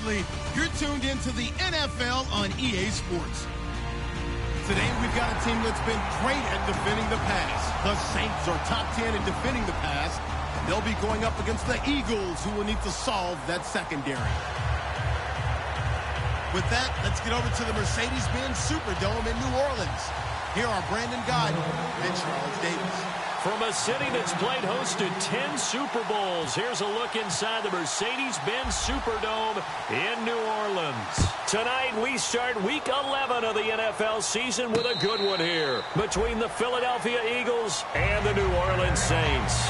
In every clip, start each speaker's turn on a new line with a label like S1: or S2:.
S1: Sadly, you're tuned into the NFL on EA Sports. Today, we've got a team that's been great at defending the pass. The Saints are top 10 in defending the pass. They'll be going up against the Eagles, who will need to solve that secondary. With that, let's get over to the Mercedes-Benz Superdome in New Orleans. Here are Brandon Guyton and Charles Davis.
S2: From a city that's played host to 10 Super Bowls, here's a look inside the Mercedes-Benz Superdome in New Orleans. Tonight, we start Week 11 of the NFL season with a good one here between the Philadelphia Eagles and the New Orleans Saints.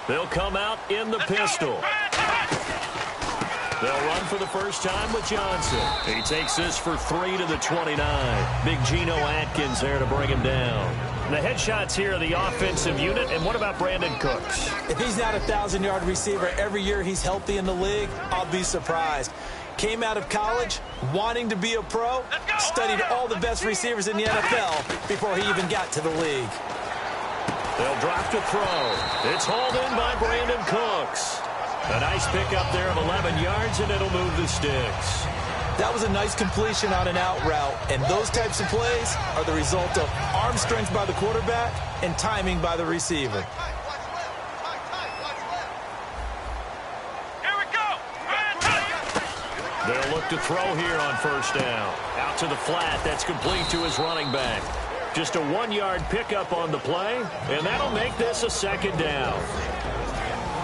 S2: They'll come out in the pistol. They'll run for the first time with Johnson. He takes this for 3 to the 29. Big Geno Atkins there to bring him down. The headshots here are the offensive unit. And what about Brandon Cooks?
S3: If he's not a 1,000-yard receiver every year he's healthy in the league, I'll be surprised. Came out of college wanting to be a pro, studied all the best receivers in the NFL before he even got to the league.
S2: They'll drop to throw. It's hauled in by Brandon Cooks. A nice pickup there of 11 yards, and it'll move the sticks.
S3: That was a nice completion on an out route, and those types of plays are the result of arm strength by the quarterback and timing by the receiver.
S4: Here we go.
S2: They'll look to throw here on first down. Out to the flat. That's complete to his running back. Just a 1-yard pickup on the play, and that'll make this a second down.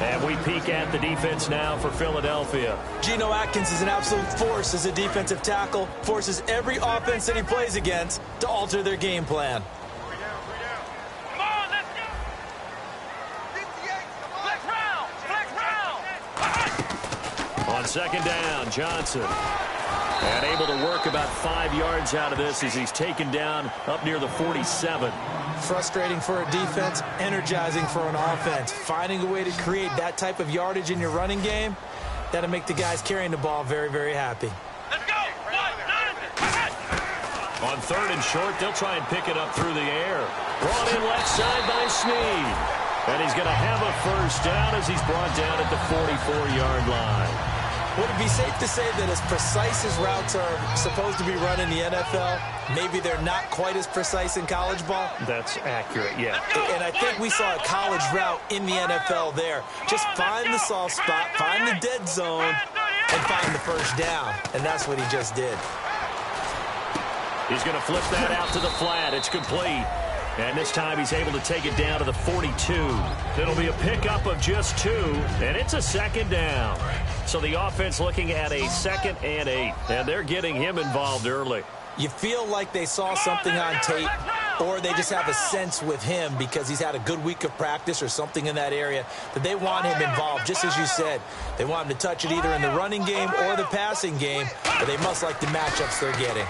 S2: And we peek at the defense now for Philadelphia.
S3: Geno Atkins is an absolute force as a defensive tackle, forces every offense that he plays against to alter their game plan.
S4: Come on, let's go. 58, flex round.
S2: On second down, Johnson. And able to work about 5 yards out of this as he's taken down up near the 47.
S3: Frustrating for a defense, energizing for an offense. Finding a way to create that type of yardage in your running game, that'll make the guys carrying the ball very, very happy.
S4: Let's go.
S2: On third and short, they'll try and pick it up through the air. Brought in left side by Snead. And he's going to have a first down as he's brought down at the 44-yard line.
S3: Would it be safe to say that as precise as routes are supposed to be run in the NFL, maybe they're not quite as precise in college ball?
S2: That's accurate, yeah.
S3: And I think we saw a college route in the NFL there. Just find the soft spot, find the dead zone, and find the first down. And that's what he just did.
S2: He's going to flip that out to the flat. It's complete. And this time he's able to take it down to the 42. It'll be a pickup of just 2, and it's a second down. So the offense looking at a 2nd and 8, and they're getting him involved early.
S3: You feel like they saw something on tape, or they just have a sense with him because he's had a good week of practice or something in that area that they want him involved, just as you said. They want him to touch it either in the running game or the passing game, but they must like the matchups they're getting.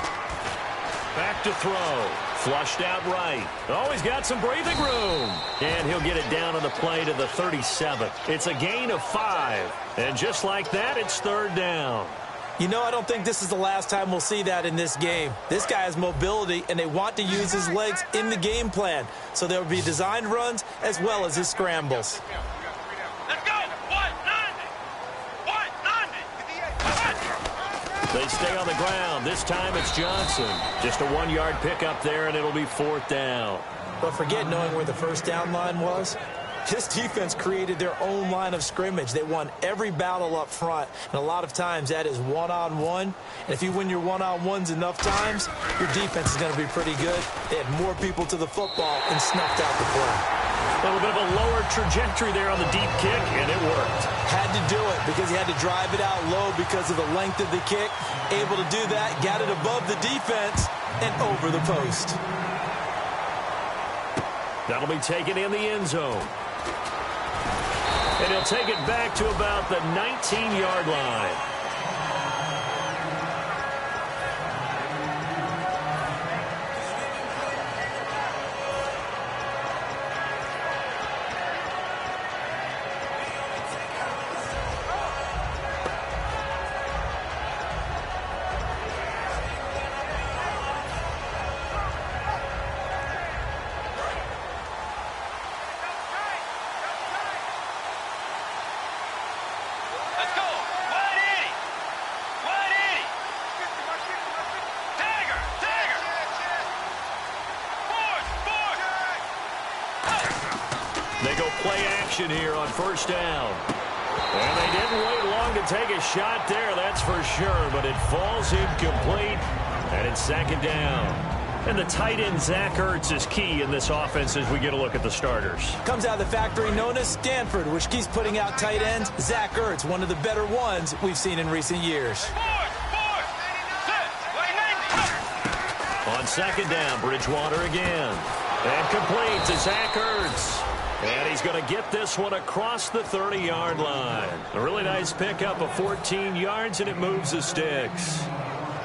S2: Back to throw. Flushed out right. Oh, he's got some breathing room. And he'll get it down on the play to the 37. It's a gain of 5. And just like that, it's third down.
S3: You know, I don't think this is the last time we'll see that in this game. This guy has mobility, and they want to use his legs in the game plan. So there will be designed runs as well as his scrambles.
S4: Let's go. 190.
S2: They stay on the ground. This time it's Johnson. Just a 1-yard pickup there, and it'll be fourth down.
S3: But forget knowing where the first down line was. This defense created their own line of scrimmage. They won every battle up front, and a lot of times that is one-on-one. And if you win your one-on-ones enough times, your defense is going to be pretty good. They had more people to the football and snuffed out the play.
S2: A little bit of a lower trajectory there on the deep kick, and it worked.
S3: Had to do it because he had to drive it out low because of the length of the kick. Able to do that, got it above the defense and over the post.
S2: That'll be taken in the end zone. And he'll take it back to about the 19-yard line. completion here on first down. And they didn't wait long to take a shot there, that's for sure, but it falls incomplete, and it's second down. And the tight end, Zach Ertz, is key in this offense as we get a look at the starters.
S3: Comes out of the factory known as Stanford, which keeps putting out tight ends. Zach Ertz, one of the better ones we've seen in recent years.
S2: On second down, Bridgewater again. And complete to Zach Ertz. And he's going to get this one across the 30-yard line. A really nice pickup of 14 yards, and it moves the sticks.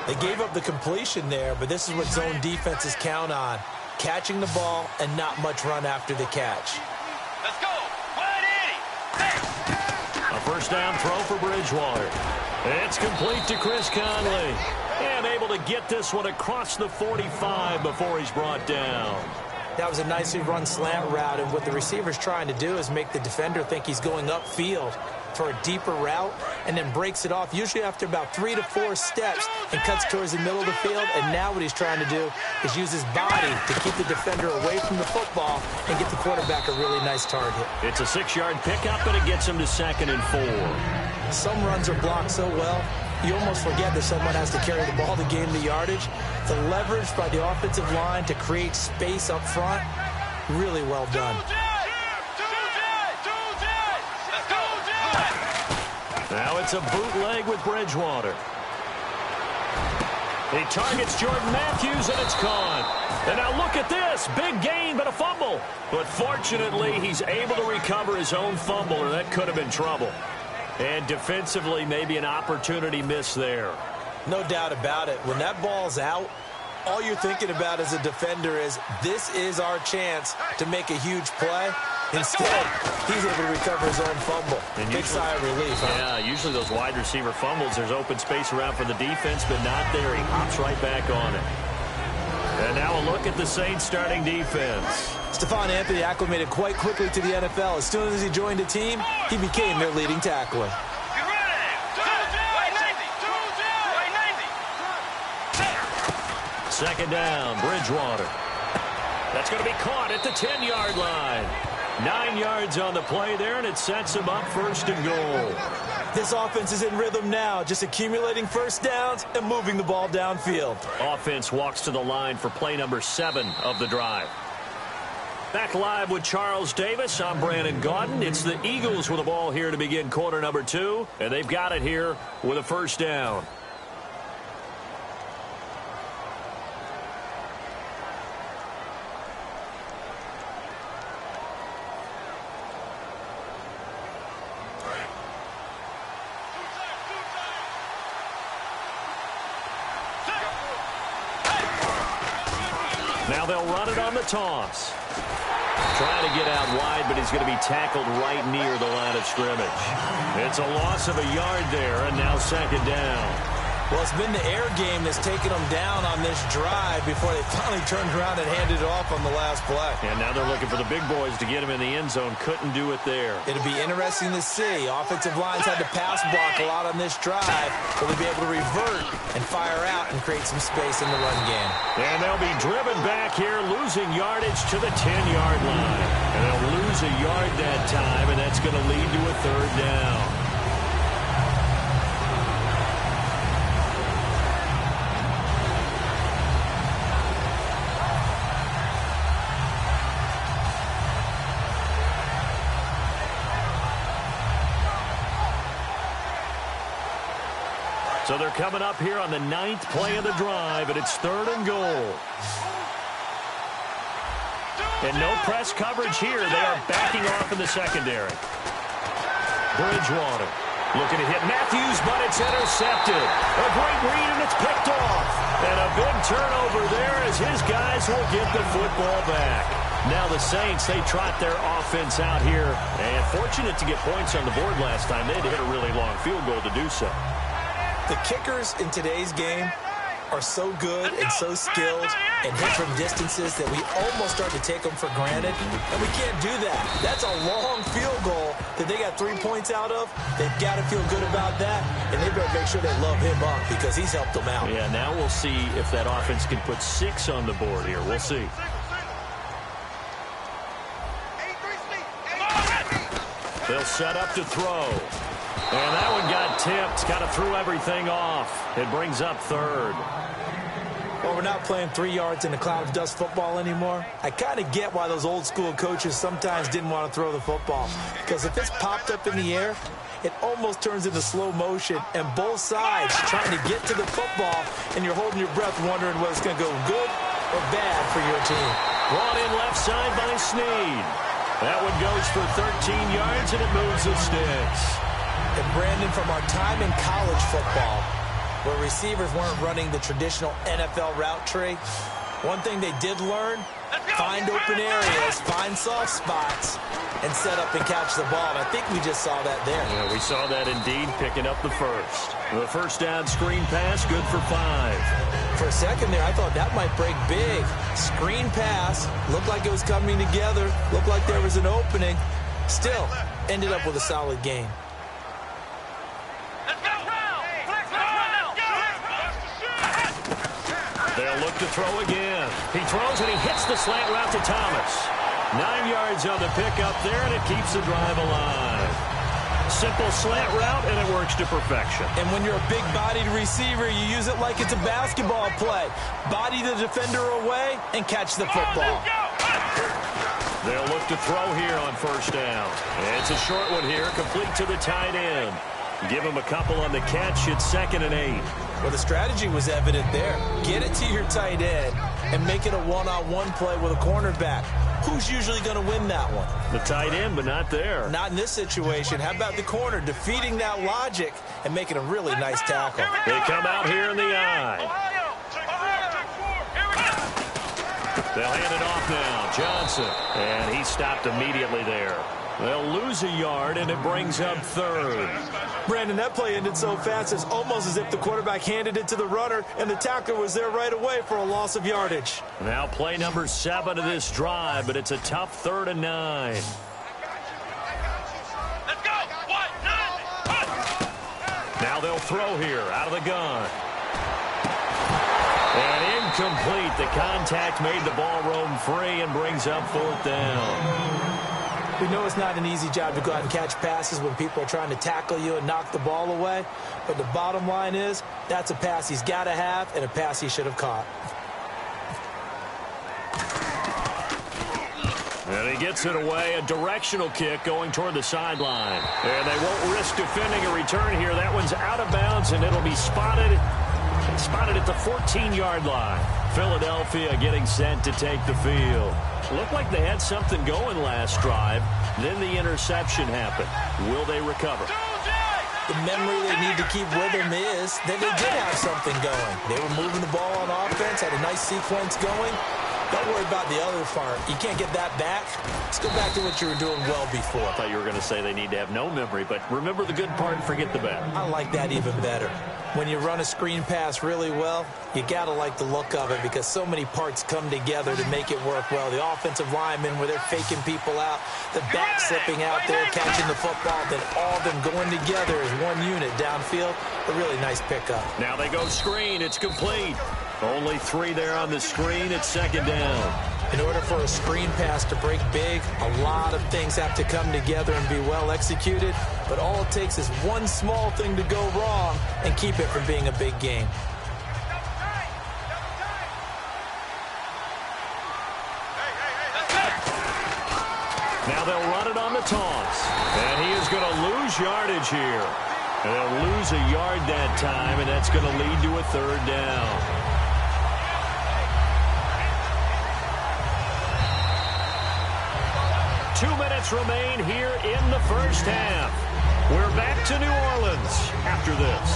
S3: They gave up the completion there, but this is what zone defenses count on. Catching the ball and not much run after the catch.
S4: Let's go. 180.
S2: A first down throw for Bridgewater. It's complete to Chris Conley. And able to get this one across the 45 before he's brought down.
S3: That was a nicely run slant route, and what the receiver's trying to do is make the defender think he's going upfield for a deeper route, and then breaks it off, usually after about 3 to 4 steps, and cuts towards the middle of the field. And now what he's trying to do is use his body to keep the defender away from the football and get the quarterback a really nice target.
S2: It's a 6-yard pickup, and it gets him to 2nd and 4.
S3: Some runs are blocked so well, you almost forget that someone has to carry the ball to gain the yardage. The leverage by the offensive line to create space up front, really well done.
S2: Now it's a bootleg with Bridgewater. He targets Jordan Matthews, and it's caught. And now look at this. Big gain, but a fumble. But fortunately, he's able to recover his own fumble, or that could have been trouble. And defensively, maybe an opportunity miss there.
S3: No doubt about it. When that ball's out, all you're thinking about as a defender is, this is our chance to make a huge play. Instead, he's able to recover his own fumble. And big sigh of relief, huh?
S2: Yeah, usually those wide receiver fumbles, there's open space around for the defense, but not there. He hops right back on it. And now a look at the Saints starting defense.
S3: Stephon Anthony acclimated quite quickly to the NFL. As soon as he joined the team, he became their leading tackler.
S2: Second down, Bridgewater. That's going to be caught at the 10-yard line. 9 yards on the play there, and it sets him up 1st and goal.
S3: This offense is in rhythm now, just accumulating first downs and moving the ball downfield.
S2: Offense walks to the line for play number 7 of the drive. Back live with Charles Davis. I'm Brandon Gaudin. It's the Eagles with the ball here to begin quarter number 2, and they've got it here with a first down. Now they'll run it on the toss. Trying to get out wide, but he's going to be tackled right near the line of scrimmage. It's a loss of a yard there, and now second down.
S3: Well, it's been the air game that's taken them down on this drive before they finally turned around and handed it off on the last play.
S2: And now they're looking for the big boys to get him in the end zone. Couldn't do it there.
S3: It'll be interesting to see. Offensive lines had to pass block a lot on this drive. Will they be able to revert and fire out and create some space in the run game?
S2: And they'll be driven back here, losing yardage to the 10-yard line. And they'll lose a yard that time, and that's going to lead to a 3rd down. So they're coming up here on the 9th play of the drive, and it's 3rd and goal. And no press coverage here. They are backing off in the secondary. Bridgewater looking to hit Matthews, but it's intercepted. A great read, and it's picked off. And a big turnover there as his guys will get the football back. Now the Saints, they trot their offense out here. And fortunate to get points on the board last time. They had to hit a really long field goal to do so.
S3: The kickers in today's game are so good and so skilled and hit from distances that we almost start to take them for granted. And we can't do that. That's a long field goal that they got 3 points out of. They've got to feel good about that, and they better make sure they love him up because he's helped them out.
S2: Yeah, now we'll see if that offense can put 6 on the board here. We'll see. They'll set up to throw. And that one got tipped. Kind of threw everything off. It brings up third.
S3: Well, we're not playing 3 yards in a cloud of dust football anymore. I kind of get why those old school coaches sometimes didn't want to throw the football. Because if it's popped up in the air, it almost turns into slow motion, and both sides trying to get to the football, and you're holding your breath wondering whether it's going to go good or bad for your team.
S2: Brought in left side by Snead. That one goes for 13 yards, and it moves the sticks.
S3: And Brandon, from our time in college football, where receivers weren't running the traditional NFL route tree, one thing they did learn, find open areas, find soft spots, and set up and catch the ball. And I think we just saw that there.
S2: Yeah, we saw that indeed, picking up the first. The first down screen pass, good for 5.
S3: For a second there, I thought that might break big. Screen pass, looked like it was coming together, looked like there was an opening. Still, ended up with a solid gain.
S2: They'll look to throw again. He throws and he hits the slant route to Thomas. 9 yards on the pickup there, and it keeps the drive alive. Simple slant route, and it works to perfection.
S3: And when you're a big-bodied receiver, you use it like it's a basketball play. Body the defender away and catch the football.
S2: They'll look to throw here on first down. It's a short one here, complete to the tight end. Give him a couple on the catch. It's 2nd and 8.
S3: Well, the strategy was evident there. Get it to your tight end and make it a one-on-one play with a cornerback. Who's usually going to win that one?
S2: The tight end, but not there.
S3: Not in this situation. How about the corner defeating that logic and making a really nice tackle?
S2: They come out here in the eye. They'll hand it off now. Johnson. And he stopped immediately there. They'll lose a yard, and it brings up 3rd.
S3: Brandon, that play ended so fast, it's almost as if the quarterback handed it to the runner, and the tackler was there right away for a loss of yardage.
S2: Now play number 7 of this drive, but it's a tough 3rd and 9.
S4: Let's go! 1, 9,
S2: Now they'll throw here out of the gun. And incomplete. The contact made the ball roam free and brings up 4th down.
S3: We know it's not an easy job to go out and catch passes when people are trying to tackle you and knock the ball away. But the bottom line is, that's a pass he's got to have and a pass he should have caught.
S2: And he gets it away, a directional kick going toward the sideline. And they won't risk defending a return here. That one's out of bounds, and it'll be spotted at the 14-yard line. Philadelphia getting set to take the field. Looked like they had something going last drive. Then the interception happened. Will they recover?
S3: The memory they need to keep with them is that they did have something going. They were moving the ball on offense, had a nice sequence going. Don't worry about the other part. You can't get that back. Let's go back to what you were doing well before.
S2: I thought you were going to say they need to have no memory, but remember the good part and forget the bad.
S3: I like that even better. When you run a screen pass really well, you got to like the look of it because so many parts come together to make it work well. The offensive linemen, where they're faking people out, the back slipping out there, catching the football, then all of them going together as one unit downfield. A really nice pickup.
S2: Now they go screen. It's complete. Only 3 there on the screen. It's 2nd down.
S3: In order for a screen pass to break big, a lot of things have to come together and be well executed. But all it takes is one small thing to go wrong and keep it from being a big game.
S2: Now they'll run it on the toss. And he is going to lose yardage here. And they'll lose a yard that time, and that's going to lead to a 3rd down. 2 minutes remain here in the first half. We're back to New Orleans after this.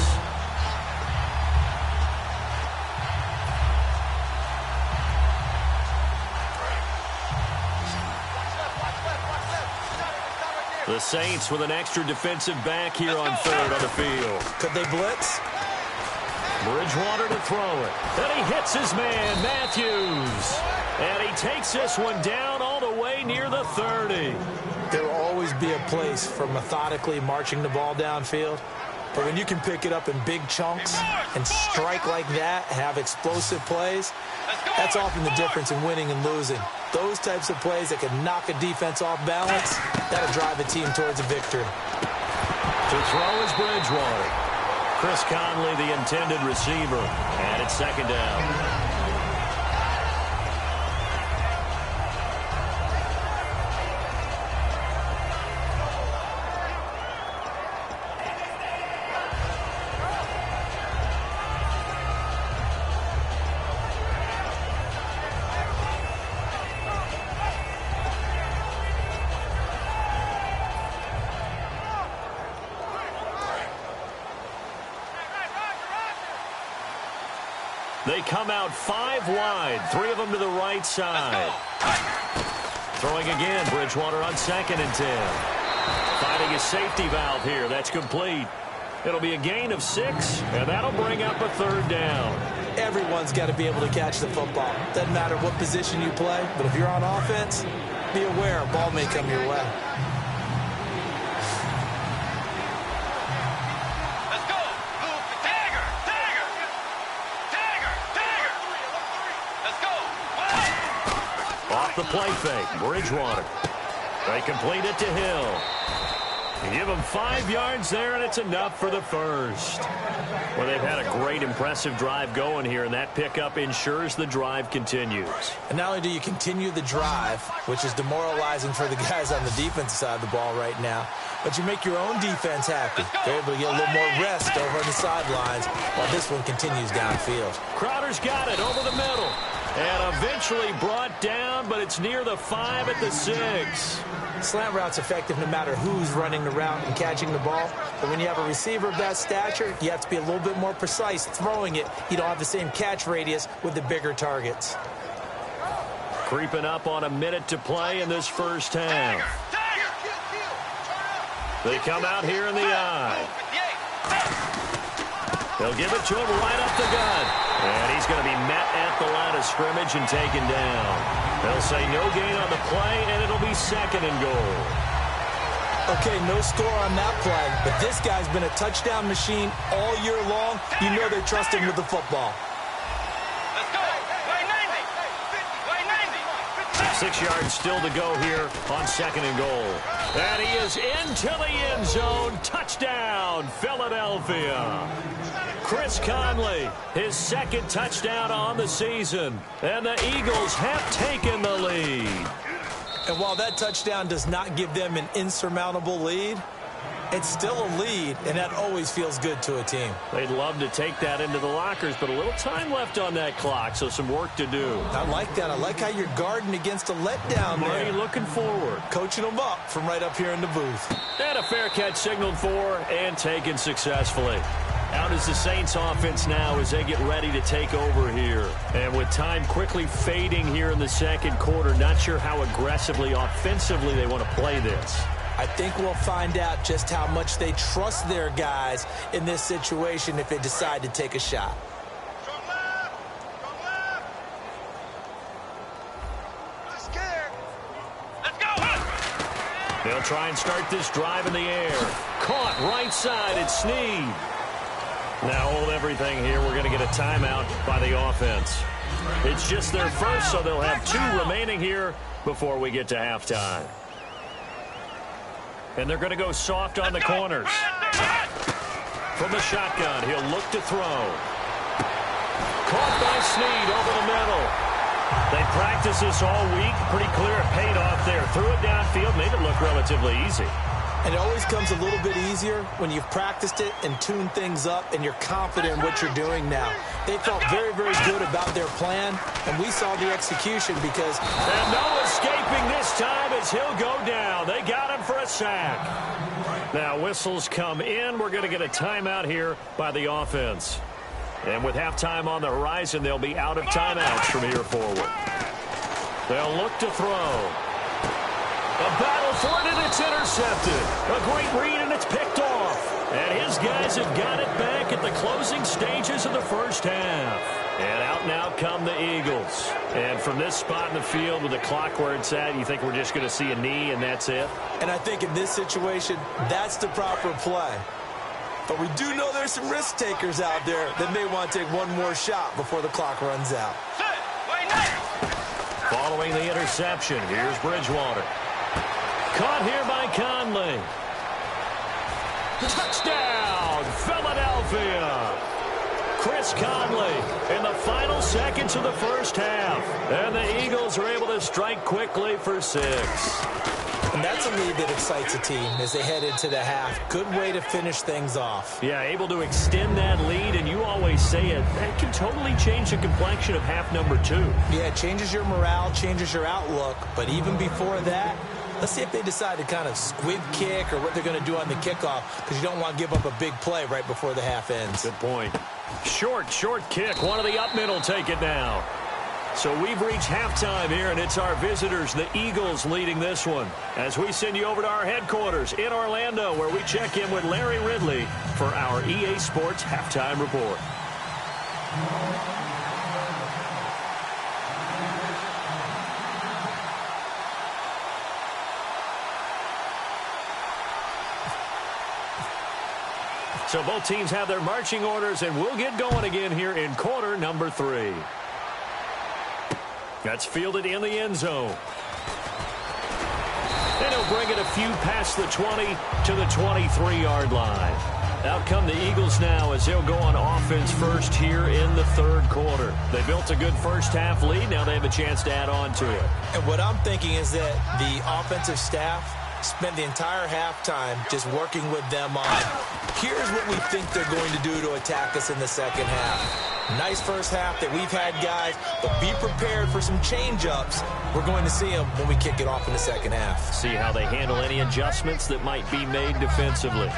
S2: The Saints with an extra defensive back here on 3rd on the field.
S3: Could they blitz?
S2: Bridgewater to throw it. And he hits his man, Matthews. And he takes this one down all the way near the 30.
S3: There will always be a place for methodically marching the ball downfield. But when you can pick it up in big chunks and strike like that, have explosive plays, that's often the difference in winning and losing. Those types of plays that can knock a defense off balance, that'll drive a team towards a victory.
S2: To throw is Bridgewater. Chris Conley, the intended receiver, and it's second down. They come out 5 wide, 3 of them to the right side. Throwing again, Bridgewater on 2nd and 10. Finding a safety valve here. That's complete. It'll be a gain of 6, and that'll bring up a 3rd down.
S3: Everyone's got to be able to catch the football. Doesn't matter what position you play, but if you're on offense, be aware a ball may come your way.
S2: The play fake, Bridgewater. They complete it to Hill. You give them 5 yards there, and it's enough for the first. Well, they've had a great, impressive drive going here, and that pickup ensures the drive continues.
S3: And not only do you continue the drive, which is demoralizing for the guys on the defensive side of the ball right now, but you make your own defense happy. They're able to get a little more rest over on the sidelines while this one continues downfield.
S2: Crowder's got it over the middle. And eventually brought down, but it's near the 5 at the 6.
S3: Slant route's effective no matter who's running the route and catching the ball. But when you have a receiver of that stature, you have to be a little bit more precise throwing it. You don't have the same catch radius with the bigger targets.
S2: Creeping up on a minute to play in this first half. They come out here in the eye. They'll give it to him right up the gut. And he's going to be met at the line of scrimmage and taken down. They'll say no gain on the play, and it'll be 2nd and goal.
S3: Okay, no score on that play, but this guy's been a touchdown machine all year long. You know they trust him with the football.
S4: Let's go. Play 90. Play 90.
S2: 6 yards still to go here on 2nd and goal. And he is into the end zone. Touchdown, Philadelphia. Chris Conley, his 2nd touchdown on the season. And the Eagles have taken the lead.
S3: And while that touchdown does not give them an insurmountable lead, it's still a lead, and that always feels good to a team.
S2: They'd love to take that into the lockers, but a little time left on that clock, so some work to do.
S3: I like that. I like how you're guarding against a letdown there.
S2: Marty looking forward.
S3: Coaching them up from right up here in the booth.
S2: And a fair catch signaled for and taken successfully. Out is the Saints offense now as they get ready to take over here. And with time quickly fading here in the 2nd quarter, not sure how aggressively, offensively they want to play this.
S3: I think we'll find out just how much they trust their guys in this situation if they decide to take a shot.
S4: Let's go.
S2: They'll try and start this drive in the air. Caught right side. It's Snead. Now hold everything here. We're going to get a timeout by the offense. It's just their first, so they'll have 2 remaining here before we get to halftime. And they're going to go soft on the corners. From the shotgun, he'll look to throw. Caught by Snead over the middle. They practiced this all week. Pretty clear it paid off there. Threw it downfield, made it look relatively easy.
S3: And it always comes a little bit easier when you've practiced it and tuned things up and you're confident in what you're doing now. They felt very, very good about their plan, and we saw the execution because...
S2: And no escaping this time as he'll go down. They got him for a sack. Now whistles come in. We're going to get a timeout here by the offense. And with halftime on the horizon, they'll be out of timeouts from here forward. They'll look to throw. A battle for it, and it's intercepted. A great read, and it's picked off. And his guys have got it back at the closing stages of the first half. And out now come the Eagles. And from this spot in the field with the clock where it's at, you think we're just going to see a knee and that's it?
S3: And I think in this situation, that's the proper play. But we do know there's some risk takers out there that may want to take one more shot before the clock runs out.
S2: Following the interception, here's Bridgewater. Caught here by Conley. Touchdown, Philadelphia. Chris Conley in the final seconds of the first half. And the Eagles are able to strike quickly for 6.
S3: And that's a lead that excites a team as they head into the half. Good way to finish things off.
S2: Yeah, able to extend that lead, and you always say it, that can totally change the complexion of half number 2.
S3: Yeah, it changes your morale, changes your outlook. But even before that, let's see if they decide to kind of squib kick or what they're going to do on the kickoff, because you don't want to give up a big play right before the half ends.
S2: Good point. Short kick. One of the up mid will take it now. So we've reached halftime here, and it's our visitors, the Eagles, leading this one. As we send you over to our headquarters in Orlando, where we check in with Larry Ridley for our EA Sports Halftime Report. So both teams have their marching orders, and we'll get going again here in quarter number 3. That's fielded in the end zone. And he'll bring it a few past the 20 to the 23-yard line. Out come the Eagles now as they'll go on offense first here in the third quarter. They built a good first half lead. Now they have a chance to add on to it.
S3: And what I'm thinking is that the offensive staff spent the entire halftime just working with them on, here's what we think they're going to do to attack us in the second half. Nice first half that we've had, guys, but be prepared for some change-ups. We're going to see them when we kick it off in the second half.
S2: See how they handle any adjustments that might be made defensively.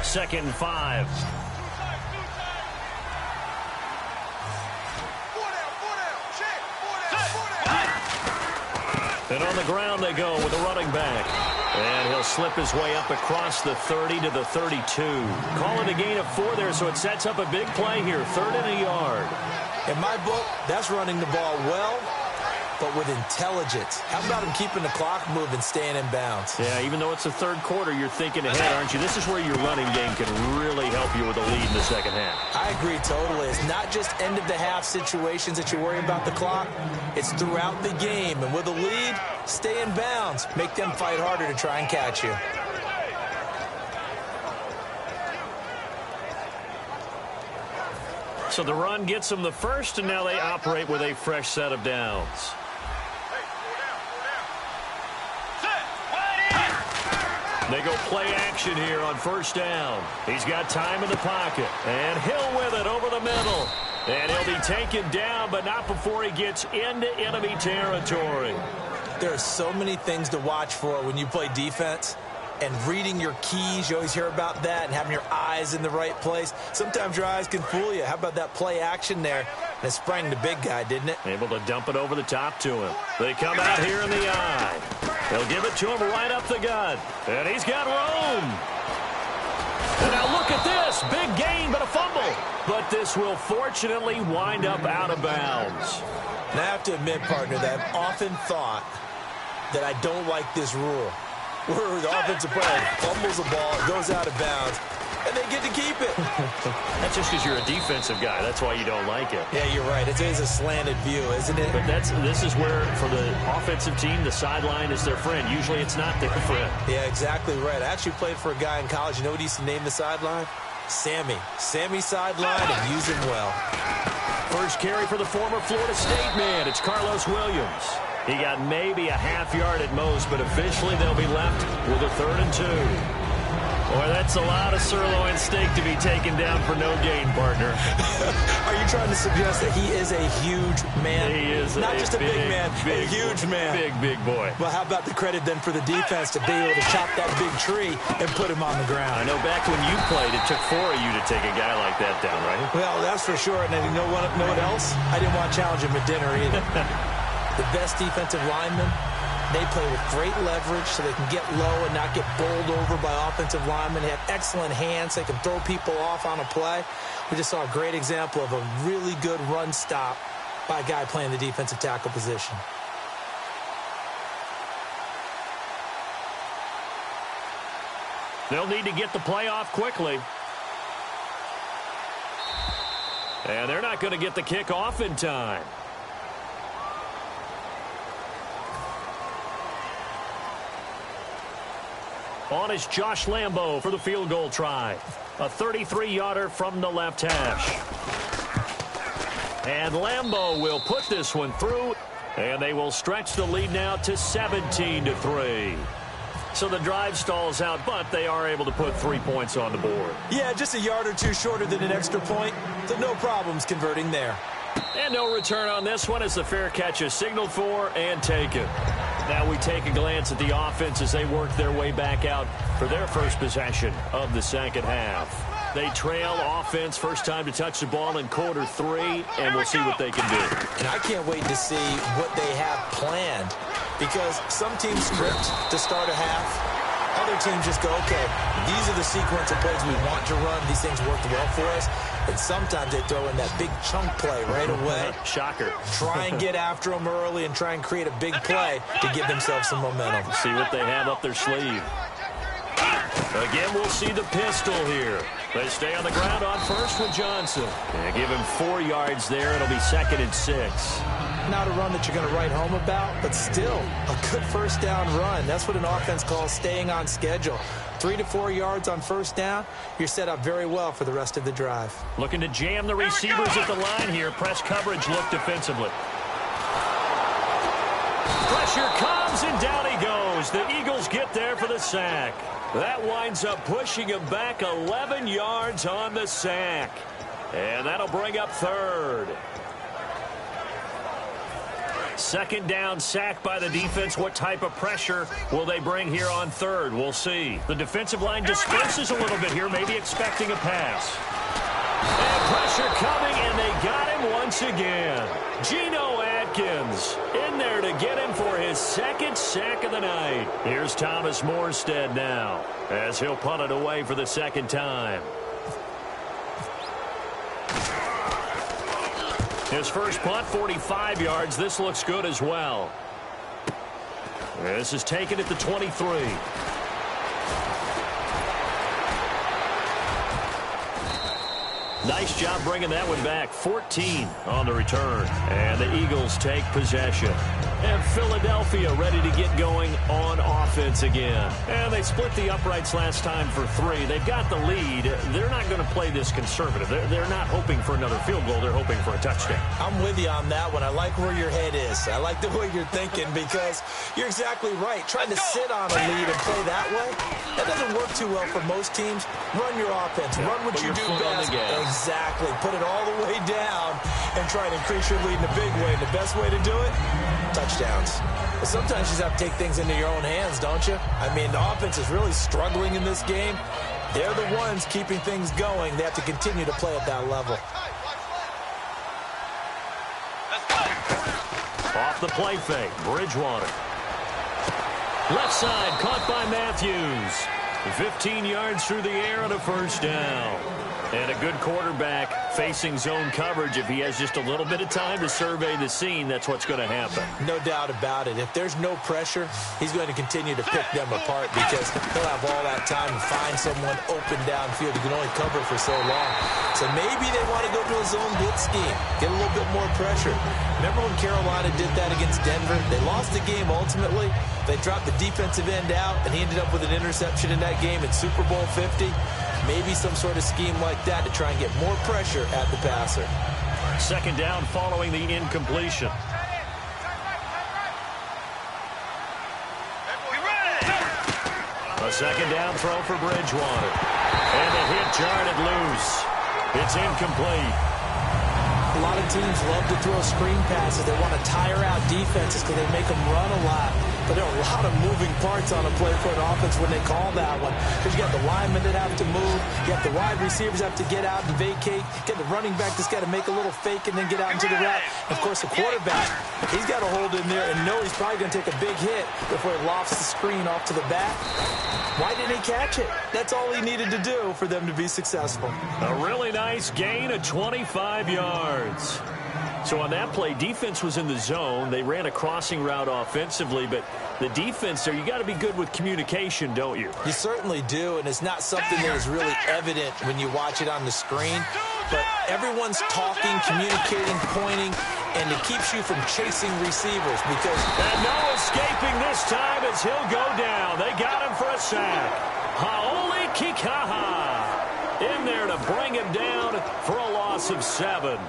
S2: 2nd and 5. And on the ground they go with a running back. And he'll slip his way up across the 30 to the 32. Call it a gain of 4 there, so it sets up a big play here. 3rd and a yard.
S3: In my book, that's running the ball well, but with intelligence. How about him keeping the clock moving, staying in bounds?
S2: Yeah, even though it's the third quarter, you're thinking ahead, aren't you? This is where your running game can really help you with a lead in the second half.
S3: I agree totally. It's not just end-of-the-half situations that you worry about the clock. It's throughout the game. And with a lead, stay in bounds. Make them fight harder to try and catch you.
S2: So the run gets them the first, and now they operate with a fresh set of downs. They go play action here on first down. He's got time in the pocket. And Hill with it over the middle. And he'll be taken down, but not before he gets into enemy territory.
S3: There are so many things to watch for when you play defense. And reading your keys, you always hear about that, and having your eyes in the right place. Sometimes your eyes can fool you. How about that play action there? And it sprang the big guy, didn't it?
S2: Able to dump it over the top to him. They come out here in the eye. They'll give it to him right up the gut. And he's got room. And now look at this. Big gain, but a fumble. But this will fortunately wind up out of bounds.
S3: And I have to admit, partner, that I've often thought that I don't like this rule, where the offensive player fumbles the ball, goes out of bounds, and they get to keep it.
S2: That's just because you're a defensive guy. That's why you don't like it.
S3: Yeah, you're right. It's always a slanted view, isn't it?
S2: But this is where, for the offensive team, the sideline is their friend. Usually it's not their friend.
S3: Yeah, exactly right. I actually played for a guy in college. You know what he used to name the sideline? Sammy. Sammy sideline, and use him well.
S2: First carry for the former Florida State man. It's Carlos Williams. He got maybe a half yard at most, but officially they'll be left with a 3rd and 2. Boy, that's a lot of sirloin steak to be taken down for no gain, partner.
S3: Are you trying to suggest that he is a huge man?
S2: He is
S3: not just a big man,
S2: big,
S3: a huge man.
S2: Big boy.
S3: Well, how about the credit then for the defense to be able to chop that big tree and put him on the ground?
S2: I know back when you played, it took 4 of you to take a guy like that down, right?
S3: Well, that's for sure. And you know what else? I didn't want to challenge him at dinner either. The best defensive linemen, they play with great leverage so they can get low and not get bowled over by offensive linemen. They have excellent hands. They can throw people off on a play. We just saw a great example of a really good run stop by a guy playing the defensive tackle position.
S2: They'll need to get the play off quickly. And they're not going to get the kick off in time. On is Josh Lambo for the field goal try. A 33-yarder from the left hash. And Lambo will put this one through, and they will stretch the lead now to 17-3. So the drive stalls out, but they are able to put 3 points on the board.
S3: Yeah, just a yard or two shorter than an extra point, so no problems converting there.
S2: And no return on this one as the fair catch is signaled for and taken. Now we take a glance at the offense as they work their way back out for their first possession of the second half. They trail offense, first time to touch the ball in quarter 3, and we'll see what they can do.
S3: And I can't wait to see what they have planned, because some teams script to start a half. Other teams just go, okay, these are the sequence of plays we want to run. These things worked well for us. And sometimes they throw in that big chunk play right away.
S2: Shocker.
S3: Try and get after them early and try and create a big play to give themselves some momentum.
S2: See what they have up their sleeve. Again, we'll see the pistol here. They stay on the ground on first with Johnson. And give him 4 yards there. It'll be 2nd and 6.
S3: Not a run that you're going to write home about, but still a good first down run. That's what an offense calls staying on schedule. 3 to 4 yards on first down, you're set up very well for the rest of the drive.
S2: Looking to jam the receivers at the line here. Press coverage look defensively. Pressure comes, and down he goes. The Eagles get there for the sack. That winds up pushing him back 11 yards on the sack. And that'll bring up 3rd. 2nd down, sack by the defense. What type of pressure will they bring here on 3rd? We'll see. The defensive line disperses a little bit here, maybe expecting a pass. And pressure coming, and they got him once again. Geno Atkins in there to get him for his 2nd sack of the night. Here's Thomas Morstead now as he'll punt it away for the 2nd time. His first punt, 45 yards. This looks good as well. This is taken at the 23. Nice job bringing that one back. 14 on the return. And the Eagles take possession. And Philadelphia ready to get going on offense again. And they split the uprights last time for 3. They've got the lead. They're not going to play this conservative. They're not hoping for another field goal. They're hoping for a touchdown.
S3: I'm with you on that one. I like where your head is. I like the way you're thinking, because you're exactly right. Trying to sit on a lead and play that way, that doesn't work too well for most teams. Run your offense. Run what you do best. Exactly. Put it all the way down and try to increase your lead in a big way. And the best way to do it, touchdowns. But sometimes you just have to take things into your own hands, don't you? I mean, the offense is really struggling in this game. They're the ones keeping things going. They have to continue to play at that level.
S2: Off the play fake, Bridgewater. Left side, caught by Matthews. 15 yards through the air and a first down. And a good quarterback facing zone coverage. If he has just a little bit of time to survey the scene, that's what's going to happen.
S3: No doubt about it. If there's no pressure, he's going to continue to pick them apart, because he'll have all that time to find someone open downfield. He can only cover for so long. So maybe they want to go to a zone blitz scheme, get a little bit more pressure. Remember when Carolina did that against Denver? They lost the game ultimately. They dropped the defensive end out, and he ended up with an interception in that game in Super Bowl 50. Maybe some sort of scheme like that to try and get more pressure at the passer.
S2: 2nd down following the incompletion. A 2nd down throw for Bridgewater. And the hit jarred it loose. It's incomplete.
S3: A lot of teams love to throw screen passes. They want to tire out defenses because they make them run a lot. But there are a lot of moving parts on a play for an offense when they call that one. Because you got the linemen that have to move. You got the wide receivers have to get out and vacate. You got the running back that's got to make a little fake and then get out into the route. And, of course, the quarterback, he's got to hold in there and know he's probably going to take a big hit before he lofts the screen off to the back. Why didn't he catch it? That's all he needed to do for them to be successful.
S2: A really nice gain of 25 yards. So on that play, defense was in the zone. They ran a crossing route offensively, but the defense there, you got to be good with communication, don't you?
S3: You certainly do, and it's not something that is really evident when you watch it on the screen. But everyone's talking, communicating, pointing, and it keeps you from chasing receivers because...
S2: And no escaping this time as he'll go down. They got him for a sack. Haoli Kikaha in there to bring him down for a loss of 7.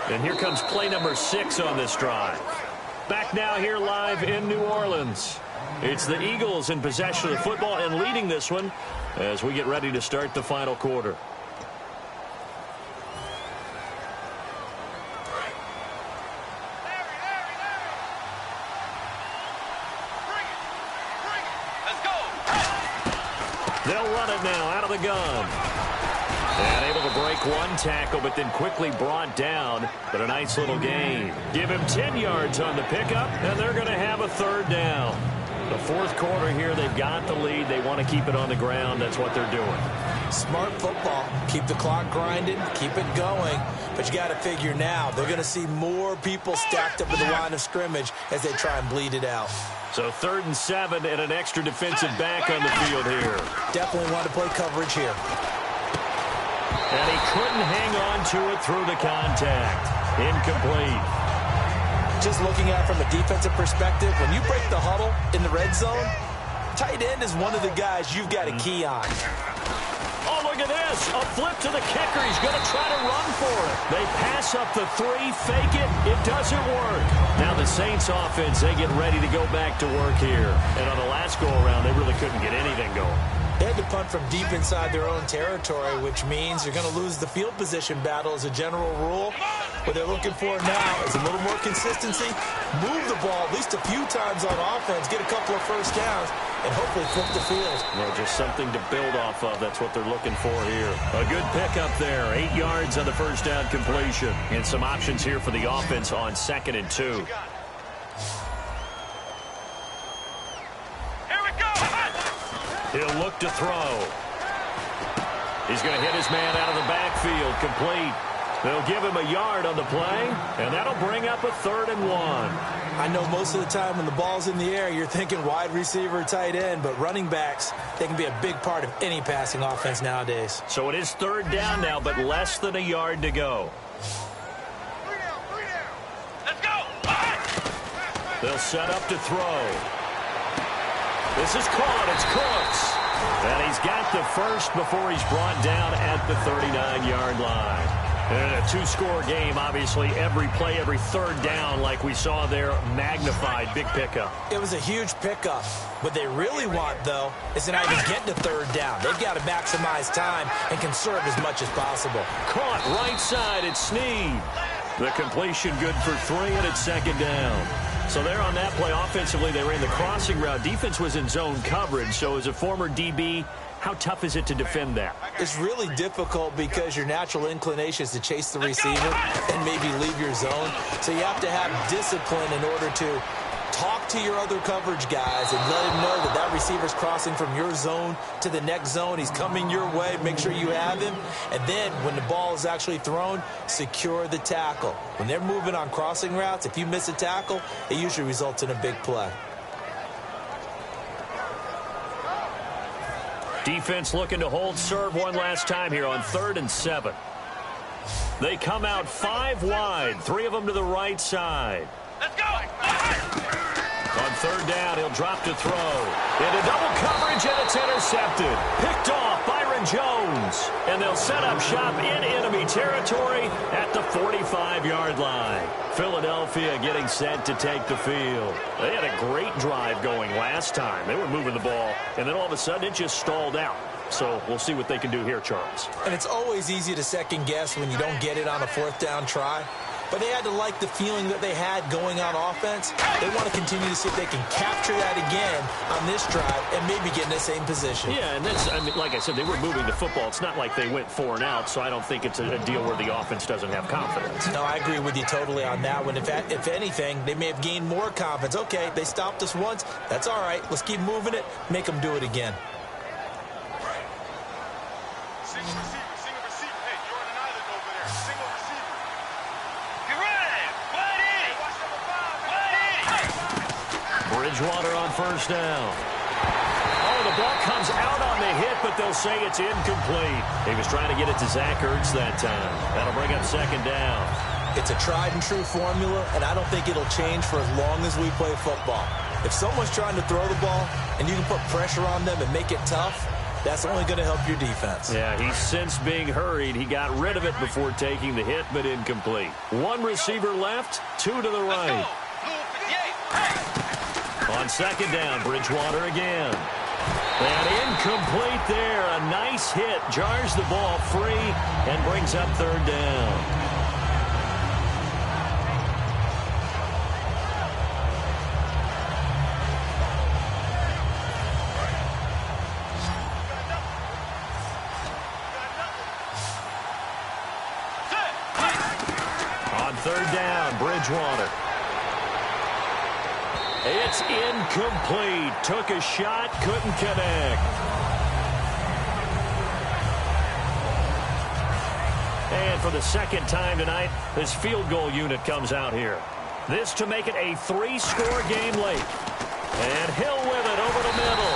S2: And here comes play number 6 on this drive. Back now here live in New Orleans. It's the Eagles in possession of the football and leading this one as we get ready to start the final quarter. They'll run it now out of the gun. And able to break one tackle, but then quickly brought down. But a nice little gain. Give him 10 yards on the pickup, and they're going to have a 3rd down. The 4th quarter here, they've got the lead. They want to keep it on the ground. That's what they're doing.
S3: Smart football. Keep the clock grinding. Keep it going. But you got to figure now, they're going to see more people stacked up at the line of scrimmage as they try and bleed it out.
S2: So 3rd and 7 and an extra defensive back on the field here.
S3: Definitely want to play coverage here.
S2: And he couldn't hang on to it through the contact. Incomplete.
S3: Just looking at it from a defensive perspective, when you break the huddle in the red zone, tight end is one of the guys you've got a key on.
S2: Oh, look at this. A flip to the kicker. He's going to try to run for it. They pass up the 3, fake it. It doesn't work. Now the Saints offense, they get ready to go back to work here. And on the last go-around, they really couldn't get anything going.
S3: They had to punt from deep inside their own territory, which means you're going to lose the field position battle as a general rule. What they're looking for now is a little more consistency, move the ball at least a few times on offense, get a couple of first downs, and hopefully flip the field.
S2: Well, just something to build off of. That's what they're looking for here. A good pickup there. 8 yards on the first down completion. And some options here for the offense on 2nd and 2. He'll look to throw. He's going to hit his man out of the backfield. Complete. They'll give him a yard on the play, and that'll bring up a 3rd and 1.
S3: I know most of the time when the ball's in the air, you're thinking wide receiver, tight end, but running backs, they can be a big part of any passing offense nowadays.
S2: So it is 3rd down now, but less than a yard to go.
S4: Let's go.
S2: They'll set up to throw. This is caught. It's Cooks. And he's got the first before he's brought down at the 39-yard line. And in a 2-score game, obviously, every play, every 3rd down, like we saw there, magnified. Big pickup.
S3: It was a huge pickup. What they really want, though, is to not even get to 3rd down. They've got to maximize time and conserve as much as possible.
S2: Caught right side. It's Snead. The completion good for 3, and it's 2nd down. So there on that play, offensively, they ran the crossing route. Defense was in zone coverage. So as a former DB, how tough is it to defend that?
S3: It's really difficult because your natural inclination is to chase the receiver and maybe leave your zone. So you have to have discipline in order to talk to your other coverage guys and let him know that that receiver's crossing from your zone to the next zone. He's coming your way. Make sure you have him. And then when the ball is actually thrown, secure the tackle. When they're moving on crossing routes, if you miss a tackle, it usually results in a big play.
S2: Defense looking to hold serve one last time here on 3rd and 7. They come out 5 wide, 3 of them to the right side.
S4: Let's go.
S2: On 3rd down, he'll drop to throw. Into double coverage, and it's intercepted. Picked off Byron Jones. And they'll set up shop in enemy territory at the 45-yard line. Philadelphia getting set to take the field. They had a great drive going last time. They were moving the ball, and then all of a sudden it just stalled out. So we'll see what they can do here, Charles.
S3: And it's always easy to second guess when you don't get it on a 4th down try. But they had to like the feeling that they had going on offense. They want to continue to see if they can capture that again on this drive and maybe get in the same position.
S2: Yeah, and that's, I mean, like I said, they were moving the football. It's not like they went 4 and out, so I don't think it's a deal where the offense doesn't have confidence.
S3: No, I agree with you totally on that one. If anything, they may have gained more confidence. Okay, they stopped us once. That's all right. Let's keep moving it. Make them do it again.
S2: Bridgewater on first down. Oh, the ball comes out on the hit, but they'll say it's incomplete. He was trying to get it to Zach Ertz that time. That'll bring up second down.
S3: It's a tried-and-true formula, and I don't think it'll change for as long as we play football. If someone's trying to throw the ball and you can put pressure on them and make it tough, that's only going to help your defense.
S2: Yeah, he's since being hurried. He got rid of it before taking the hit, but incomplete. One receiver left, two to the right. On second down, Bridgewater again. And incomplete there. A nice hit. Jars the ball free and brings up third down. Third down, Bridgewater. It's incomplete. Took a shot, couldn't connect. And for the second time tonight, this field goal unit comes out here. This to make it a 3-score game late. And Hill with it over the middle.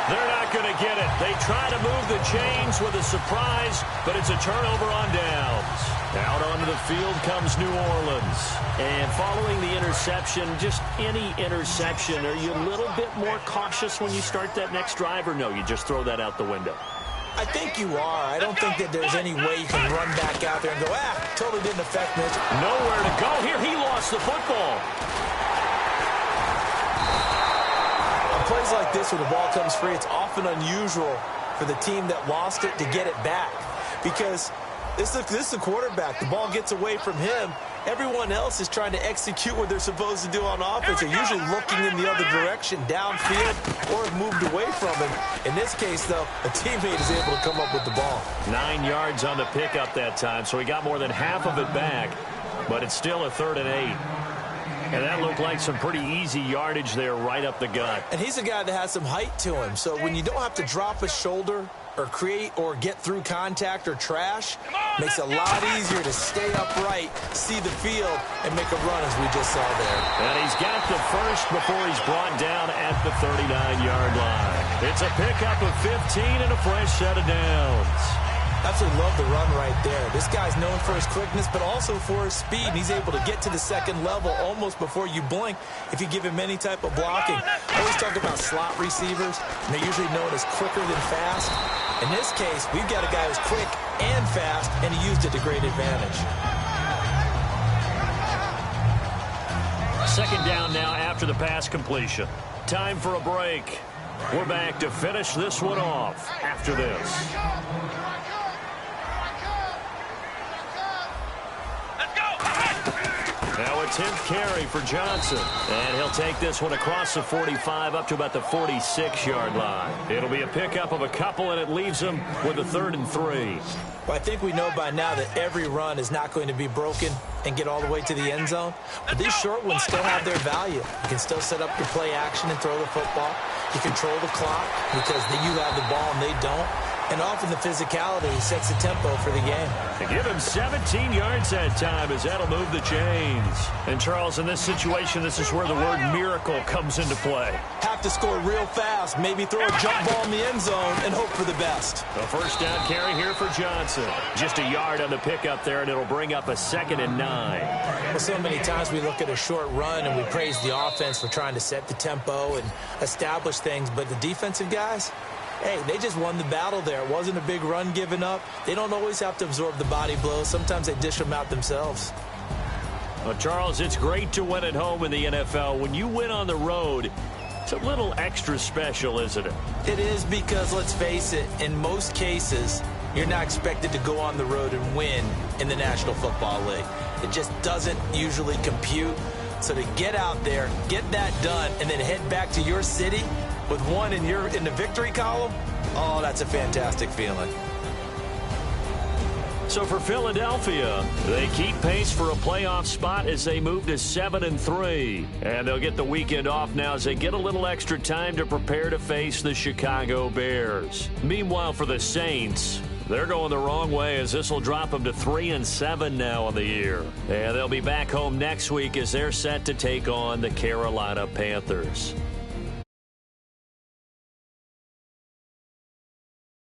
S2: They're not going to get it. They try to move the chains with a surprise, but it's a turnover on downs. Out onto the field comes New Orleans. And following the interception, just any interception, are you a little bit more cautious when you start that next drive, or no, you just throw that out the window?
S3: I think you are. I don't think that there's any way you can run back out there and go, totally didn't affect me.
S2: Nowhere to go here. He lost the football.
S3: On plays like this where the ball comes free, it's often unusual for the team that lost it to get it back, because this is the quarterback. The ball gets away from him. Everyone else is trying to execute what they're supposed to do on offense. They're usually looking in the other direction, downfield, or have moved away from him. In this case, though, a teammate is able to come up with the ball.
S2: 9 yards on the pickup that time, so he got more than half of it back, but it's still a 3rd and 8. And that looked like some pretty easy yardage there right up the gut.
S3: And he's a guy that has some height to him, so when you don't have to drop a shoulder or create or get through contact or trash, makes it a lot easier to stay upright, see the field, and make a run as we just saw there.
S2: And he's got the first before he's brought down at the 39-yard line. It's a pickup of 15 and a fresh set of downs.
S3: Absolutely love the run right there. This guy's known for his quickness, but also for his speed. And he's able to get to the second level almost before you blink if you give him any type of blocking. I always talk about slot receivers, and they're usually known as quicker than fast. In this case, we've got a guy who's quick and fast, and he used it to great advantage.
S2: Second down now after the pass completion. Time for a break. We're back to finish this one off after this. Now a 10th carry for Johnson. And he'll take this one across the 45 up to about the 46-yard line. It'll be a pickup of a couple, and it leaves him with a 3rd and 3.
S3: Well, I think we know by now that every run is not going to be broken and get all the way to the end zone. But these short ones still have their value. You can still set up your play action and throw the football. You control the clock because you have the ball and they don't. And often the physicality sets the tempo for the game.
S2: They give him 17 yards that time as that'll move the chains. And, Charles, in this situation, this is where the word miracle comes into play.
S3: Have to score real fast, maybe throw a jump ball in the end zone and hope for the best.
S2: A first down carry here for Johnson. Just a yard on the pickup there, and it'll bring up a 2nd and 9.
S3: Well, so many times we look at a short run and we praise the offense for trying to set the tempo and establish things, but the defensive guys, hey, they just won the battle there. It wasn't a big run given up. They don't always have to absorb the body blows. Sometimes they dish them out themselves.
S2: Well, Charles, it's great to win at home in the NFL. When you win on the road, it's a little extra special, isn't it?
S3: It is, because, let's face it, in most cases, you're not expected to go on the road and win in the National Football League. It just doesn't usually compute. So to get out there, get that done, and then head back to your city with one in the victory column, oh, that's a fantastic feeling.
S2: So for Philadelphia, they keep pace for a playoff spot as they move to 7 and 3. And they'll get the weekend off now as they get a little extra time to prepare to face the Chicago Bears. Meanwhile, for the Saints, They're going the wrong way as this will drop them to 3-7 now on the year. And they'll be back home next week as they're set to take on the Carolina Panthers.